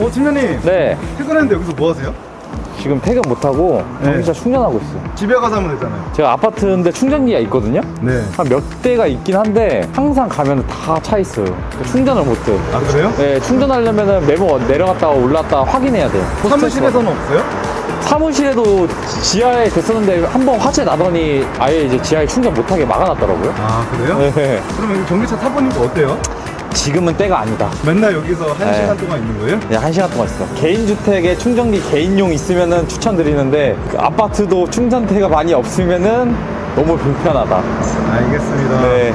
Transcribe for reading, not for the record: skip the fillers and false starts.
팀장님. 네, 퇴근했는데 여기서 뭐 하세요? 지금 퇴근 못하고 전기차 충전하고 있어요. 집에 가서 하면 되잖아요. 제가 아파트인데 충전기가 있거든요? 네. 한 몇 대가 있긴 한데 항상 가면 다 차 있어요. 충전을 못 돼요. 아, 그래요? 네, 충전하려면 매번 내려갔다가 올랐다가 확인해야 돼요. 사무실에서는 없어요? 사무실에도 지하에 됐었는데 한번 화재 나더니 아예 이제 지하에 충전 못하게 막아놨더라고요. 아, 그래요? 네. 그럼 여기 전기차 타보니까 어때요? 지금은 때가 아니다. 맨날 여기서 한 네. 시간 동안 있는 거예요? 그냥 1시간 동안 있어. 개인주택에 충전기 개인용 있으면은 추천드리는데 그 아파트도 충전대가 많이 없으면은 너무 불편하다. 알겠습니다. 네.